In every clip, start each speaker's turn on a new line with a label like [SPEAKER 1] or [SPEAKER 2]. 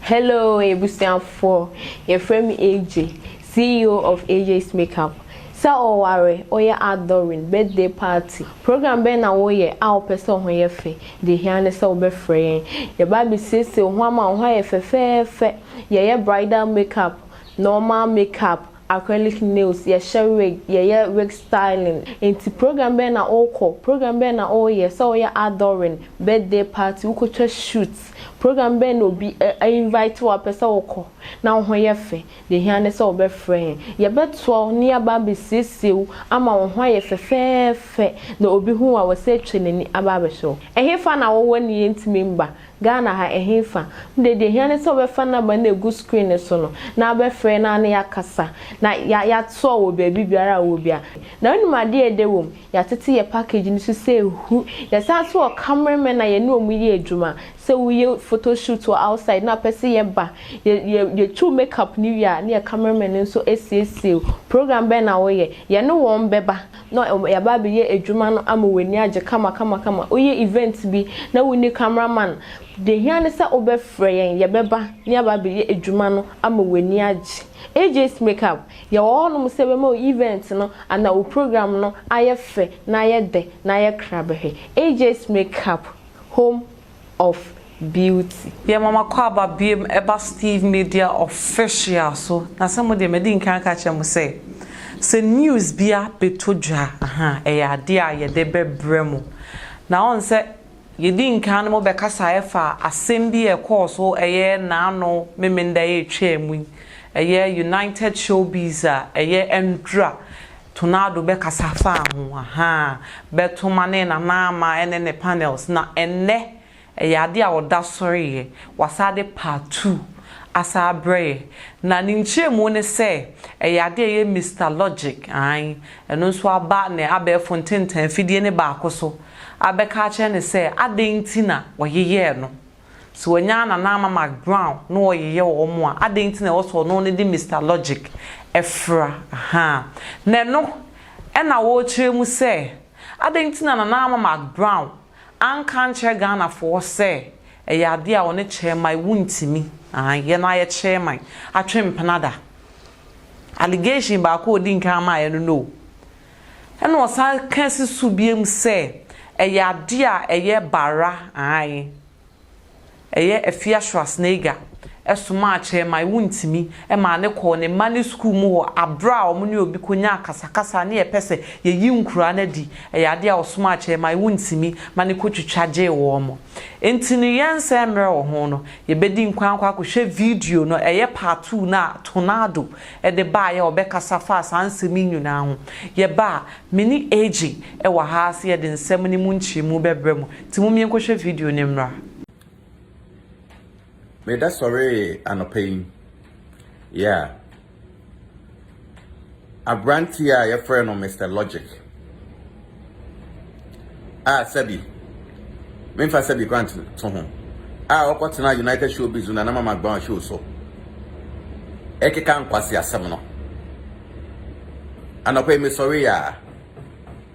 [SPEAKER 1] Hello, Ebusian4. Your friend AJ, CEO of AJ's Makeup. So worry, oya adoring birthday party. Program be na woye a person ho ye fe. De hia ne se obe free. Your baby sisi ho ama ho ye fe. Ye bridal makeup, normal makeup, acrylic nails, ye wig, ye wig styling. Inti program be na oko, program be na oye so oya adoring birthday party. We could just shoot. Program be no be invite to a person oko. Now ho ye fe. De hia ne se obe free. Ye beto ni aba be sisi ama ho ye fe. Na obi hu a we say twene aba be show. Ehefa na wo wani ntimi mba. Ghana ha ehefa. De hia ne se obe fa na ba na egu screen so no. Na be free na ne yakasa. Na ya to wo baby biara wo bia. Na onu ma de wom. Ya tete ye package ni so say hu. Ya sa so cameraman na ye no mu ye adwuma. Se wo ye photo shoot or outside na pese ye ba. Ye true makeup ni ya na cameraman nso esi program be na wo ye. Ye no won beba. No ya ba be ye adwuma no amweni age kama. Oye event bi na wo ni cameraman. De hia ne se obe free ye beba ni aba be ye adwuma no amweni age. AJ's Makeup, your own sebe event no and our program no aye fe na aye de na aye krabe. AJ's Makeup, home of beauty.
[SPEAKER 2] Yeah, mama kwaba biem eba Steve Media official so na some de medi nkan ka che mo say news bia betodwa ade a ye de bebremu na on say ye di nkan mo be kasa efa asem bi e course so na no memenda ye twemu United Showbiz Endra Tornado be kasafa ho betomane na ma ene panels na enne ade a oda sorry wasade part 2 asa bre na ninchemu ne se ade Mr Logic eno so aba ne abe fonten fidie ne ba akoso abeka che ne se adentina woyeye no so nyana na Macbrown no oyeye wo mo a adenti na wo so no ne di Mr Logic efra ne no na wo chiremu se adenti na Macbrown an kan che Ghana for se ade a one chairman wuntimi ye na ye chairman atwem panada allegation ba ko odi nkan ma ye no no sa kansi subiem se ade a bara Efia Schwarzenegger esuma chairman wuntimi ma ne ko ne mani school mu abra o mu ne obi konya akasakasa ne pese ye yinkura na di ade a osuma chairman wuntimi mani ko twitwaje wo mo entini yense emre wo ho no ye bedi nkwankwa akohwe video no part 2 na tornado de ba ye obekasa fa sansemi nyuna ho ye ba mini age wa ha se ye de nsem ni mu nchimu bebremu ti mu mien ko hwe video ne mra.
[SPEAKER 3] Me that's sorry and a pain. Yeah. A brand here, your friend on Mr. Logic. Sebi. Me fa Sebi grant to home. Okwatina United Showbiz na na Macbrown show so. Eke kan kwasi asem no. Anope me sorry ya.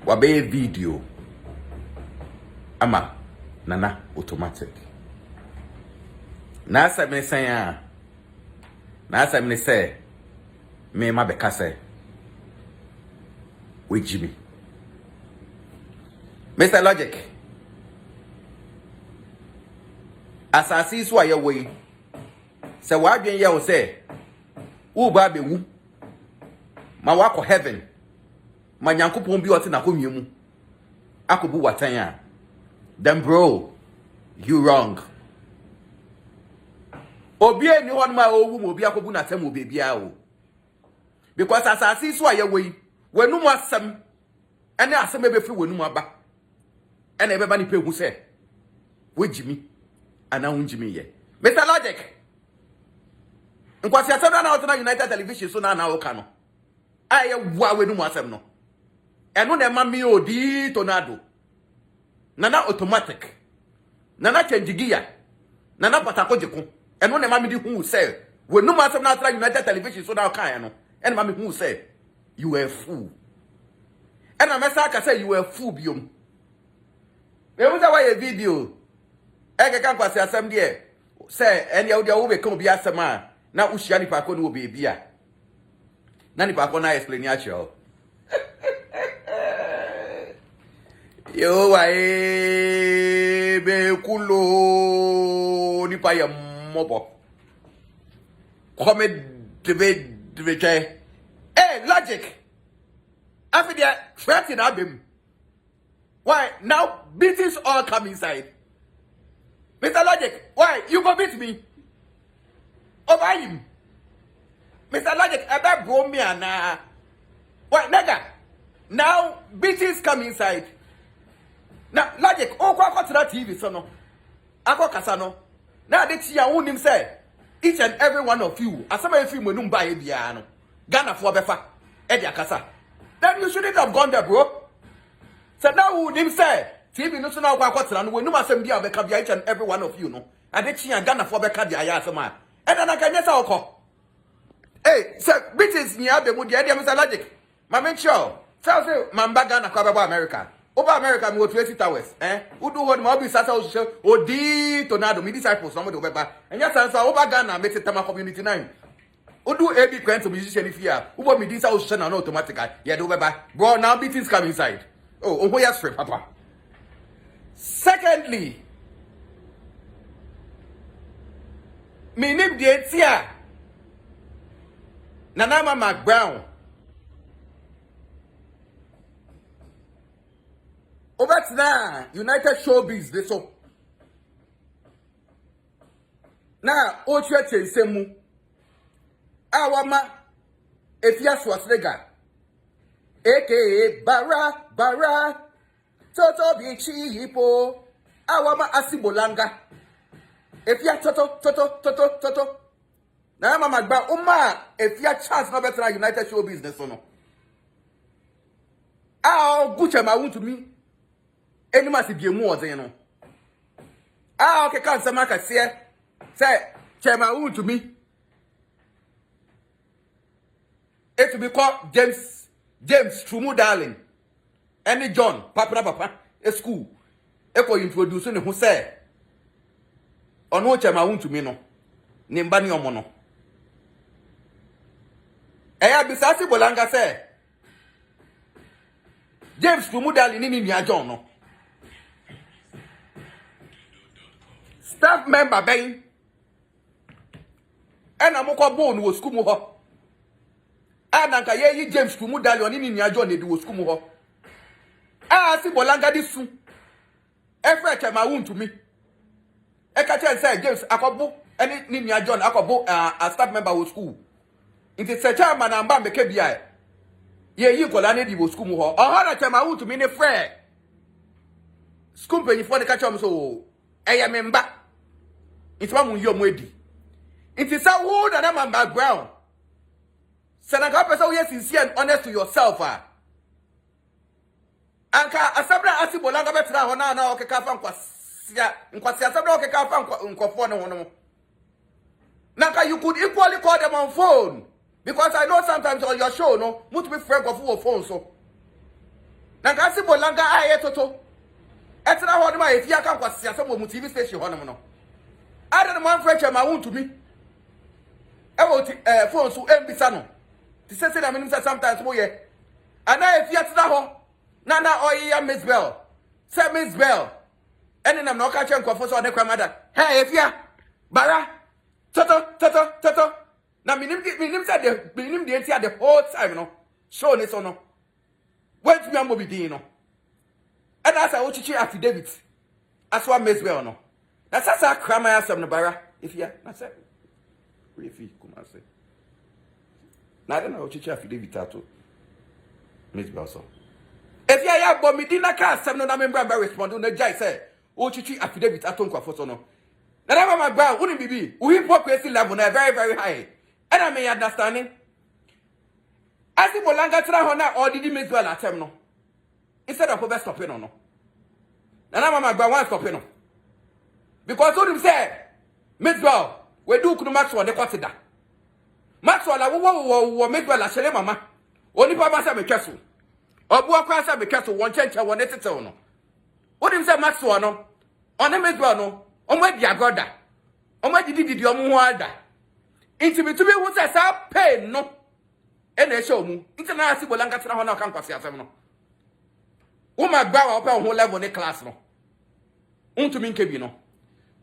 [SPEAKER 3] Wabe video. Ama nana automatic. Na asa me say na asa me say me ma beka say we Jimmy Mr Logic asasi so aye we say wa dwen ye wo say wo ba be wu ma wa ko heaven ma nyankopon bi ote na ko nwiemu akobu watan a then bro you wrong. Obi eni hon ma owu mo obi akobu na tem obi bia o because asasi so aye we wenu mu asem ene asem ebe fi wenu mu aba ene ebe ba ni pe hu se we jimi ana hu jimi ye Mr Logic nkwasi asem na na United Television so na o ka no aye wa wenu mu asem no eno na ma mi odi tornado nana automatic nana change gear nana patako jiko eno ne mami di hu say we no matter na United Television so now kan no eno mami hu say you were a fool ena mesa ka say you were a fool biom e wo say why a video eke kan kwase asem de say any of the over come be asama. Now Ushiani Paco will be beer. Nani Paco na explain ya show. Yo be kulo ni pa ya mobo. Come de hey, logic. After that, threatening Abim. Why? Now, beatings all come inside. Mr. Logic, why? You go beat me? Over him. Mr. Logic, I bet bro me and why, nigga? Now, beatings come inside. Now, Logic, oh, go to that TV, so no. I go Casano. Now, they see your own him say, each and every one of you, as some of you will buy a piano. Ghana for Befa, Edia Casa. Then you shouldn't have gone there, bro. So now who him say, TV no now quite and we no must be able to each and every one of you, no. And they see and Ghana for Beca, the Ayasama. And then I can just call. Hey, sir, bitches near the wood, the idea, Mr. Logic. My make sure. Tell you, Mamba Ghana, Kababa America. Over America, we go 20 towers, eh? Who do what Mobby Sasa or D Tornado, me disciples, somebody over. And yes, answer over Ghana, make it Tama Community 9. Who do every kind of musician if you are? Who want me this house and automatically? Yeah, do bye. Bro, now beatings come inside. Oh, who has free, Papa? Secondly, me name the Etia Nanama Macbrown. Over now, United Showbiz, this so. Now, Ocha Semu. Awama Efia Swaslega aka Bara Toto Bichi Hippo Awama Asibolanga Efia Toto Na mama Macbrown Uma Efia chance no better United Show Business no. Gucha ma want to me. Any must be more than no. Okay, can some maka say Chema want to me. It will be called James Trumu darling. Any John, Papa, a school. Echo introducing who say, on what I want to me no. Nimbani omono. Eya bisasi bolanga say. James Trumu darling ni ni John no. Staff member ben. Ena moko bone wo school mu ho. Ananka ye James Trumu Dalion ni nia John e di wo skumu ho. Si bolanga di su. Efre che ma wuntu mi. E ka che say James akobo eni ni nia John akobo a staff member wo school. Inti se cha ma na mba meke bia. Ye yi kola ne di wo skumu ho. Na che ma wuntu mi ne frɛ. School pe yifo ne ka che so eya memba. Inti ma mu yo mu edi. Inti sa wo na ma Macbrown. Senaga person yes sincere and honest to yourself Anka asabra asibolanga betra ho na okeka fa nkwasi asabra okeka fa nkofo no hono. Nanka you could equally call them on phone because I know sometimes on your show no must be friend of phone so. Nanka asibolanga aye toto. Etra ho no ma efia ka nkwasi asabra mu TV station hono no. Ada man friend ma want to me. E wo phone so embisa no. Ti say that means sometimes mo ye. Ana if yet na ho. Na oya Miss Bell. Say Miss Bell. Eni na no ka che nkofo so de kwamada. Hey if ya. Bara. Toto. Na minim say the entire the whole time no. Show ni so no. Wait me am be din no. And as I ochichi affidavit. As one Miss Bell no. Na sasa krama ya sam no bara. If ya. Na say. Refi kuma say. Na den na ochichi affidavit ato. Miss Belso. If ya bomidina ka asem no na member be respond no jai say ochichi affidavit ato nkwafo so no. Na na Macbrown uni bibi, we hypocrisy level na very very high. And I may understanding. Asi bolanga tra ho na or did Miss Bell atem no. Instead of be stopping no. Na na Macbrown wan stop no. Because what him say Miss Bell we do kunu Maxwell de kwatida. Maxwell la wo Miss Bell a mama. Oni pa ba sa me tweso. Obu akwa sa me tweso won chenche won etetew no. What him say Maxwell no. On Miss Bell no. On we dia brother. Oma didi omo ada. Inti bitumi hu se sa pain no. E na show mu. Inti na Asibolanga tena ho na kan kwase asem no. Wo Macbrown opa ho level ne class no. Untumi nkebi no.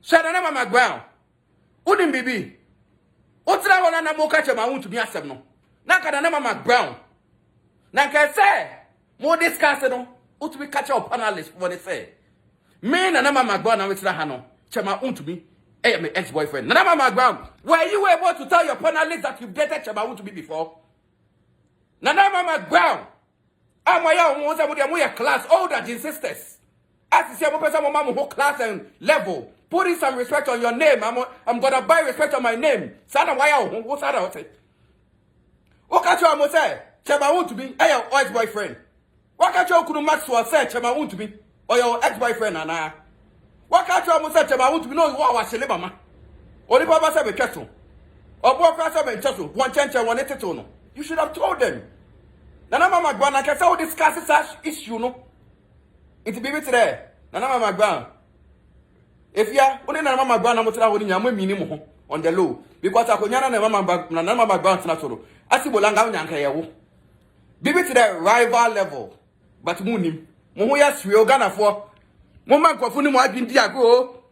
[SPEAKER 3] Shada na Macbrown. Udim bibi. Otra ho na mo ka chema untumi asem no. Na kada na Macbrown. Na ka say mo discuss no. Untumi catch up panelist for the say. Me na Macbrown na wetra ha no. Chema untumi. Hey, my ex-boyfriend. Nana Macbrown, were you able to tell your panelists that you've dated Chema to be before? Nana Macbrown, I'm my class older than sisters. As you say, I'm whole class and level. Putting some respect on your name. I'm gonna buy respect on my name. Sana why what's that out? What can't you say? Chema to be your ex-boyfriend. What can't you Maxwell say Chema to be or your ex-boyfriend Nana? What can't you say Chema to be no what was Shelebama? Only Papa said a kettle. Or boy class of a kettle, one change and one eternal. You should have told them. Nana Macbrown, I can say discuss such issue, no. It's be today. Nana Macbrown. If you are only Nana Macbrown, I'm going to minimum on the low. Because I could Nana Macbrown natural. Asibolanga Yankayawo. Be today rival level. But Moonim. Moya Sriogana for Moma Kofuni Mwabin Diago.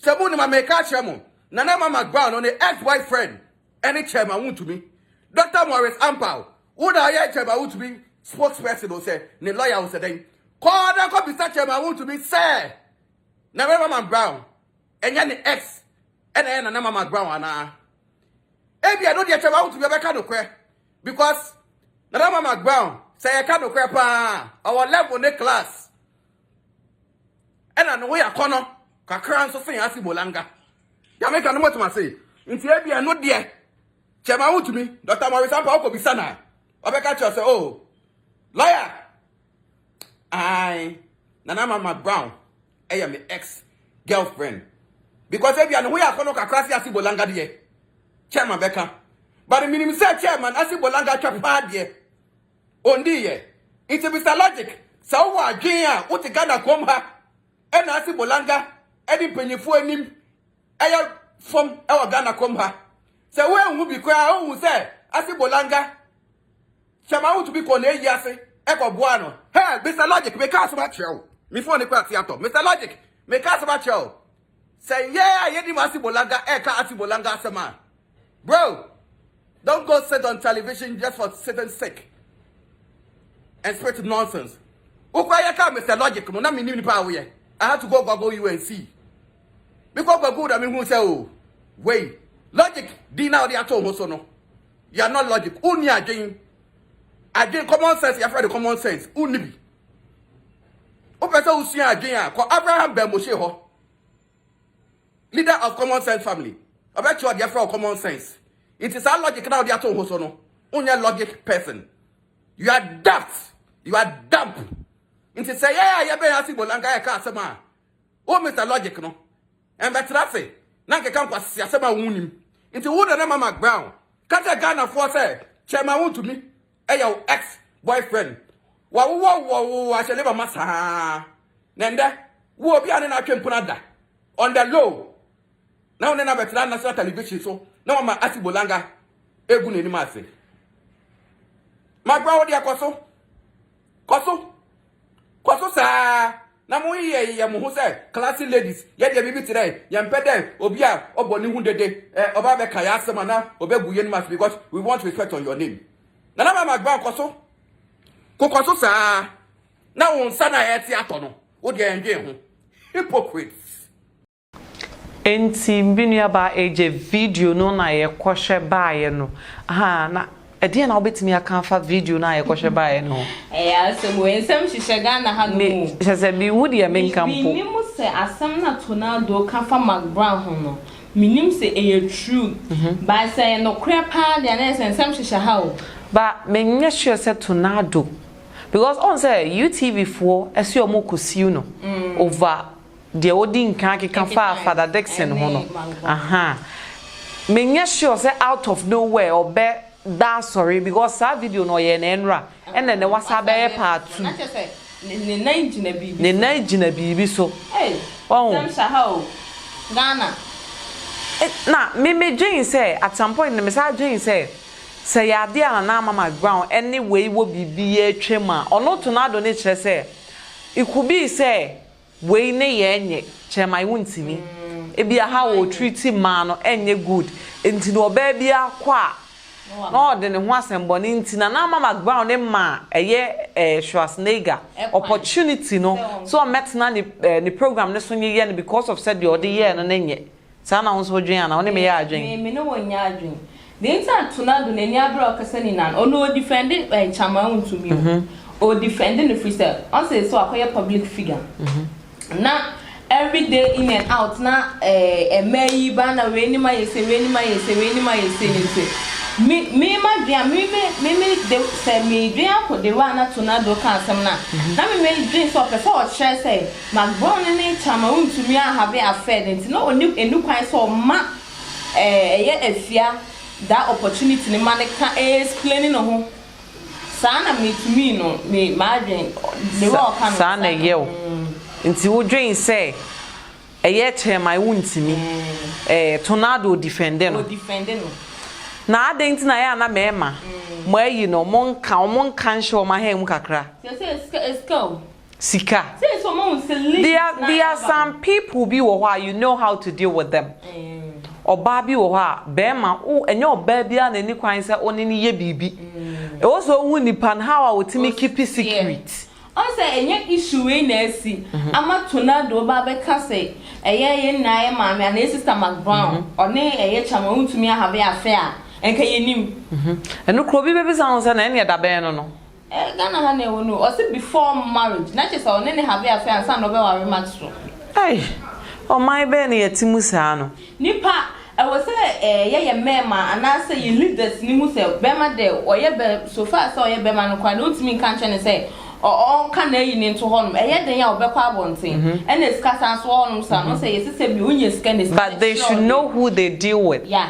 [SPEAKER 3] Sabuni Mameka Chamo. Nana Macbrown on the ex-boyfriend. Any chairman won't to me. Dr. Morris Ampao. Would I hear Chema to be spokesperson or say, the lawyer was saying, call the copy such Chema to be say. Never Macbrown. And yan the ex. And then Nana Macbrown and Maybe I don't get Chema to be a kind of queer. Because Nana Macbrown say I can't queer pa. Our level in the class. And I know we are corner. Kakran so saying Asibolanga. You make a number to my say. If you be not there. Chema to me, Dr. Morris Ampao could be sana. Obeka say, oh, lawyer. Nana Macbrown, I am my ex-girlfriend. Because if you are we are going to crash Asibolanga die. Chairman Becca. But the minimum say chairman Asibolanga chapad die. Ondi ye. It's a Mr. Logic. So what Gia, what the Ghana come ha? And Asibolanga, any penny for him. I from our Ghana come ha. So when we be cry, who say Asibolanga? Chema to be called Yase, Echo Buano. Hey, Mr. Logic, make us about you. Me phone the Theater. Mr. Logic, make us about you. Say, yeah, Yedi Asibolanga, Eka Asibolanga Sama. Bro, don't go sit on television just for sitting sick and spread nonsense. Ukayaka, Mr. Logic, Mona Mini Power. I had to go Google you and see. Because Google, I mean, who say, oh, wait, Logic, Dina, the Atom, no. You are not logic. Only again. Again, common sense, you have heard the common sense. Unibi. Opesa Usia again, called Abraham Bemosheho, leader of common sense family. I bet you are the of common sense. It is our logic now, the Atom Hosono. Only a logic person. You are daft. You are dumb. It is say, yeah, you better see Bolanga Casama. Oh, Mr. Logic, no. And that's Rafi. Nanka Campa Siasama Wunim. Into Wood and Macbrown. Kata Ghana for say, Chema to me. Your ex-boyfriend. I shall never massa. Nenda, who will be an Punada on the low. Now, then, I better national television, so no my Asibolanga, Egun in Masi. Macbrown, dear Koso, sir. Namu who said, classy ladies, yet your baby today, young Pede, Obia, Oboni Hunde, Obabe Kayasamana, Obebuyen must because we want respect on your name. Nana Macbrown Koso sa na won sana eti atono wo de enje ho hypocrites
[SPEAKER 2] enti mbinua ba AJ video no na ye kohwe baaye no na ede na obetimi akanfa video na ye kohwe baaye no
[SPEAKER 1] asem wensem hihega na ha no
[SPEAKER 2] se bi wudi ye menkampo
[SPEAKER 1] bi mu se asem na tornado kanfa Macbrown ho no minim se eye true ba say no krepa de na ensem hihega ha o
[SPEAKER 2] but menye sure say tornado because on say UTV4 esi omo kosiu no over the odin kan fa Father Dixon ho no menye sure say out of nowhere or be that sorry because that video no ye na enra and then the wasa be part 2
[SPEAKER 1] ne na
[SPEAKER 2] gina bibi so
[SPEAKER 1] Sam Shahao Ghana
[SPEAKER 2] na me Jane say at some point me say Jane say ya dia na mama ground anyway wo bibi atwema ono to na do ne kire say it could be say we ne ye enye chema wuntimi e bia ha wo treat man no enye good enti no ba bia kwa no de ne ho asembo ne enti na mama ground ne ma eye Schwarzenegger opportunity no so metna ni program ne so nye ye because of said the other year no nye sa na won so dwen ana won me ya adwen
[SPEAKER 1] me no wonya adwen the instant tornado na ni abro kasa ni nan ono defend chama wuntumi or defending the freestyle. Also, so I public figure. Now, every day in and out, now a May banner, rainy my say, me, my dear, me, they say me, dear, put the one to not do some now. Now, we made drinks of a forward share say, Macbrown and Chamaun to me, I have a fed, and no new kind so much a fear that opportunity, the man can explain no. Sana me to me no me imagine the work can
[SPEAKER 2] sana yew nti wo dwen say eye chema wuntimi tornado defend no na adenti na ya na mema mo ayi no monka show ma he mu kakra sika
[SPEAKER 1] say so mo
[SPEAKER 2] there are some people be wo you know how to deal with them oba bi wo ha be ma o enye oba bia na ni kwan se oni ni ye bibi e also hu ni pan how I would me keep secret
[SPEAKER 1] on say enye issue we na asi ama tornado ba be ka say eye na ye ma me na sister Macbrown oni eye chama untumi have affair enka ye nim
[SPEAKER 2] eno kro bi be sound say na ene da be no no
[SPEAKER 1] Ghana ha na ewo no o say before marriage na che say oni ne have affair san no be worry matro
[SPEAKER 2] ai o my be na yetimu sa no
[SPEAKER 1] nipa I was say ye mema and I say you leaders ni mu say bema de oye be so far say oye bema no kwa no timi kan che ne say o kan na yi ni nto honum eye den ya obekwa abonten and esika san so honum sa no say yesi say bi unye sika ne
[SPEAKER 2] but they should know who they deal with
[SPEAKER 1] yeah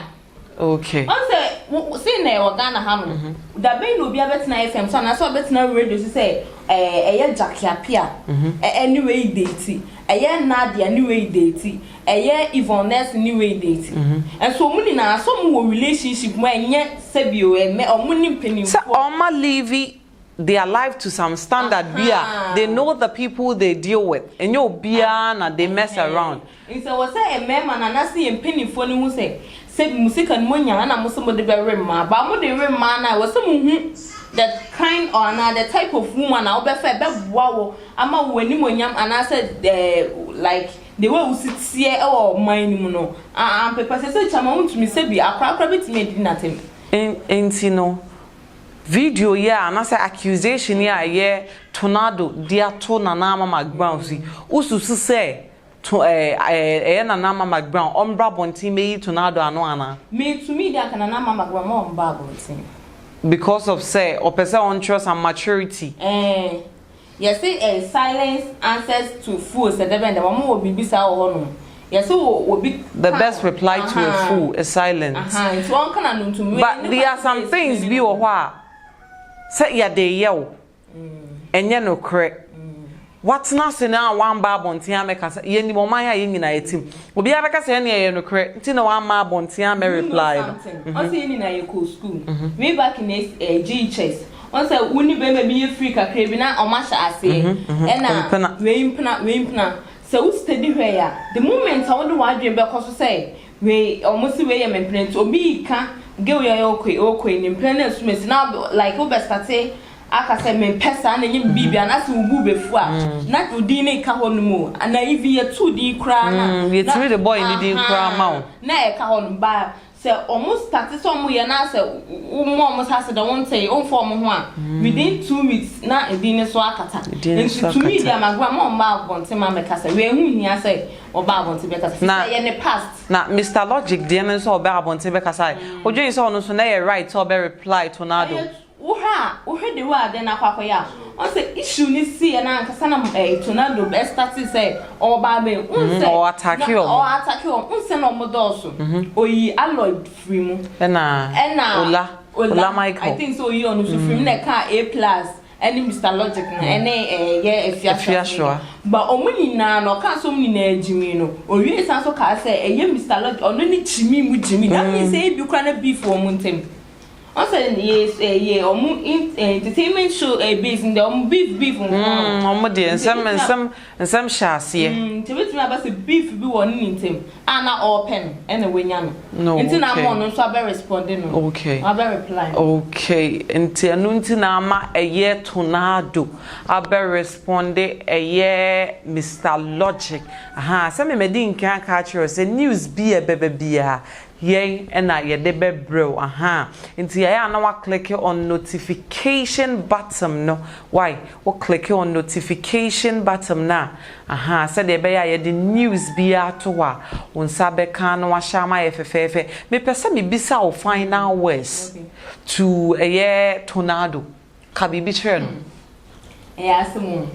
[SPEAKER 2] okay
[SPEAKER 1] on say na e Ghana ha no da be no bia betina FM so na so betina radio say eye Dr0p anyway date eye Nadia anyway date eye Yvonne anyway date and so muni na so mu relationship mo enye sebio me omuni mpeni
[SPEAKER 2] so oma leave their life to some standard bia they know the people they deal with and you bia na they mess around
[SPEAKER 1] so was say a mema na see mpeni fo ni hu say musika no nya na mo so mo de be rema ba mo de rema na was mo hu that kind or another type of woman na obefa be boa wo ama wo ani mo nyam ana say like the way we sit here or mind mu no paper say chama untumi say bi akra betime di natem
[SPEAKER 2] enti no video ya na say accusation ya ye tornado dia to na mama Macbrown si ususu say to na mama Macbrown ombra bonti me tornado ano ana
[SPEAKER 1] me to me dia kana na mama Macbrown mo ombra bonti
[SPEAKER 2] because of say or person on trust and maturity
[SPEAKER 1] yes say silence answers to fools and then the mama will be bisa o no yes will be
[SPEAKER 2] the best reply to a fool is silence
[SPEAKER 1] it's one kind to me
[SPEAKER 2] but there are some things be o hwa say ya de ye enye no correct what na say na one ba bonten ameka say ye ni mo man ya ye nyina yetim obi abeka say na ye no correct nti na one ma bonten am reply
[SPEAKER 1] o say ni na ye ko school way back in GHS on say woni be me free kakra bi na o ma sha ase e na we impna so we study where ya the moment I wonder why dream be ko so say we almost we am implement obi ka ge we ya okoi ni implement sumesi now like we be start aka say me pesa na nyim bibia na se ubu befu a na odi ne ka honu mu na ivi ye tu di kra na
[SPEAKER 2] we treat the boy ni di kra ma
[SPEAKER 1] na e ka honu ba say almost start so mu ye na say umu almost has the one say on form ho a within 2 weeks na edi ne so akata into to me dia magwa mo ma bonte ma me ka say we hu hia say oba bonte be ka say ye ne past
[SPEAKER 2] na Mr Logic dia ne so oba bonte be ka say odwen so no so na ye right so be reply tornado
[SPEAKER 1] Uha the word then akwakoya. On say issue ni see na nkasa na tornado be start say or ba be
[SPEAKER 2] or attack you
[SPEAKER 1] unse no modoso oyi alloy free mu
[SPEAKER 2] na Ola Michael
[SPEAKER 1] I think so you on so free na ka A+
[SPEAKER 4] any Mr. Logic na any efiaswa but omuni na no ka so muni na ejimi no owie san so ka say Mr. Logic ono ni chimi mu jimi that means say bi kra na beef wo muntem also yes entertainment show based in the beef
[SPEAKER 2] de some shase
[SPEAKER 4] tebetimi aba say beef bi wo ni ntem ana open ene wenya no nti na mo no so aba respond no
[SPEAKER 2] okay
[SPEAKER 4] aba reply
[SPEAKER 2] okay nti anu nti na ama tornado aba respond Mr. Logic say me medi nkan ka kire say news bi bia yen ena ye de bebrew nti ya na wa click on notification button no why we click on notification button na said de be ya ye the news bia to wa unsa be kan wa shama ye fefefe me pese me bisa o final words to tornado ka bibi chere no
[SPEAKER 4] asemu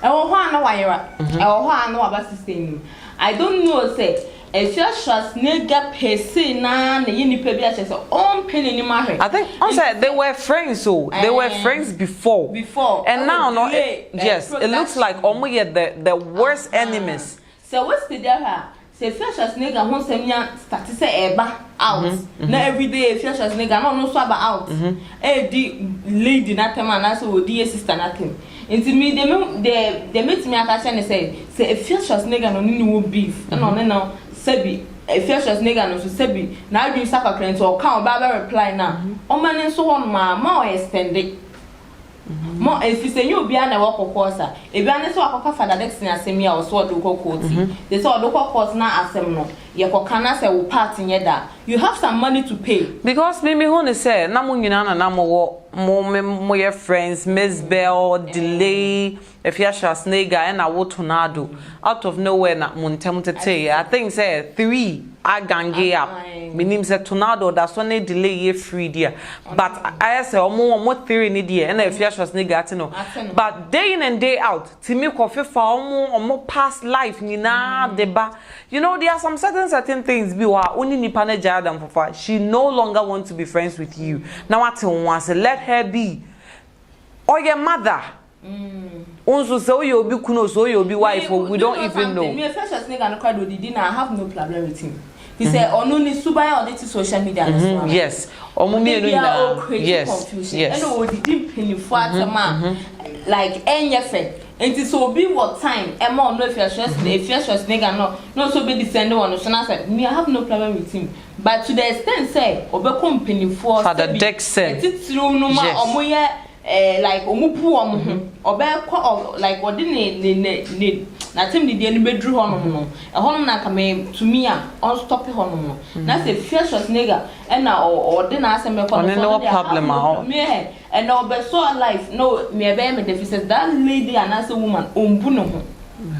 [SPEAKER 4] e wo ho ana wa yera e wo ho ana wa ba system I don't know say if you trust nigga pese na yini pe bia chese on penny ni mahwe.
[SPEAKER 2] I think on said they were friends so they were friends before and now no yes it looks like almost the worst enemies.
[SPEAKER 4] So what's the deal say if you trust nigga won semia start say eba out na every day if you trust nigga no so aba out di lady na tema na so di sister na tem into me they meet me aka say say if you trust nigga no ni wo beef no Sebi, if you just nigga no so Sebi, now you suck a client or count Baba reply now. O man so on more extended. More if you say you be an walk of course, if you are so a father Dexter Semia or so do quote. They saw the course now as them no. Your cana say will part in yeda. You have some money to pay. Because
[SPEAKER 2] maybe who say Namunina and Namo your friends, Miss Bell, delay. If you shall snake and I will tornado out of nowhere na muntemute I think say 3 I gange up meaning say tornado that's one delay ye free there but I say more 3 ni there and if you shall snake no but day in and day out timi coffee for more past life ni na deba you know there are some certain things be wa only ni pane jadam for she no longer want to be friends with you now what once let her be or your mother also so you be kuno so you be wife we don't even know
[SPEAKER 4] me first nigga no crowd did I have no problem with him he said onu ni subaya on the social media
[SPEAKER 2] yes omo me no na yes
[SPEAKER 4] and o did penny for atama like enyefe enti so be what time e ma no if you trust nigga no so be descend on so na said me I have no problem with him but to the extent say obekom penny for
[SPEAKER 2] Father Dexter
[SPEAKER 4] titru no ma omoye like omupu obe like what didn't na tim di any bedru honum no e honum na ka me to me on stop honum no na say fierce nigga and na or dey na asem me
[SPEAKER 2] no problem
[SPEAKER 4] me and no be so life no me be me deficit that lady and as a woman ombu no ho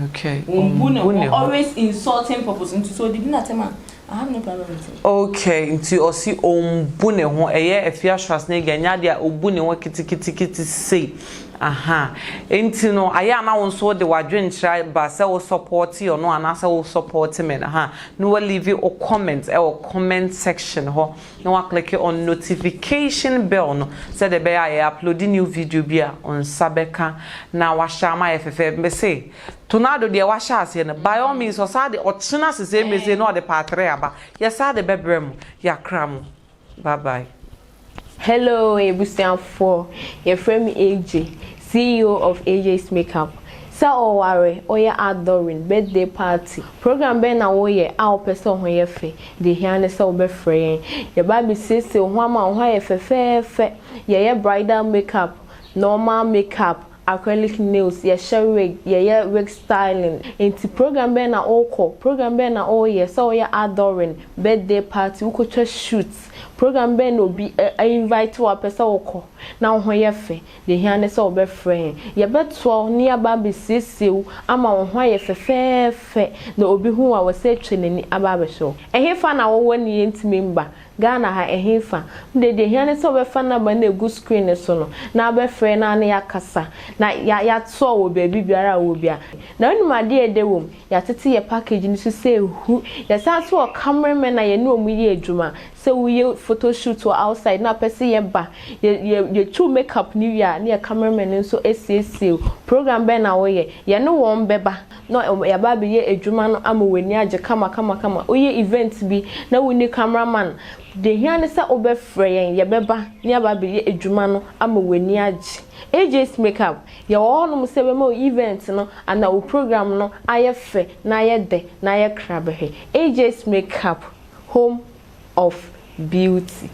[SPEAKER 2] okay
[SPEAKER 4] ombu no always insulting purpose into so did not tell I have no problem with it.
[SPEAKER 2] Okay, into osi ombune ho eye efia Schwarzenegger nya dia obune ho kiti say. Enti no aya na won so de wadwenchira ba se wo support you no ana se wo support me no we leave you a comment comment section ho no wa click on notification bell no se de be I upload new video bia on sabeka na wa shama ff me say tornado de wa sha ase no by all means o sa de o china se me say no de patre aba ya sa de bebrem ya kram bye bye.
[SPEAKER 1] Hello, Ebusian4. Your friend AJ, CEO of AJ's Makeup. Sa oware, oya adoring birthday party. Program ben na oye a person ho ye fe. De hiane sa obe free. Your baby sisi ho ama ho ye fe. Ye bridal makeup, normal makeup, acrylic nails, ye share wig, ye wig styling. Inti program ben na oko, program ben na oye sa oya adoring birthday party. Uko shoots. Program ben no be invite to a person oko na ho ye fe de hiane so be friend ye beto ne aba be sisiu ama ho ye fe na obi hu a wose twenani aba be so ehefa na wo wani ntimi mba Ghana ha ehefa de hiane so be fa na ba na egu screen so no na be friend na ya kasa na ya to wo baby biara wo bia na onu ma de edewom ya tete ye package ni so say hu ya sa so cameraman na ye no mu ye adwuma say we photo shoot or outside na person ye ba ye true makeup new year na cameraman nso SCC program be na wo ye no won beba no ya ba be ye adwuma no amaweni age kama oye event bi na woni cameraman de hiane sa obefre yen ye beba na ba be ye adwuma no amaweni age AJ's makeup ye wo no se be ma event no ana o program no aye fe na aye de na aye krabe he AJ's makeup home of beauty.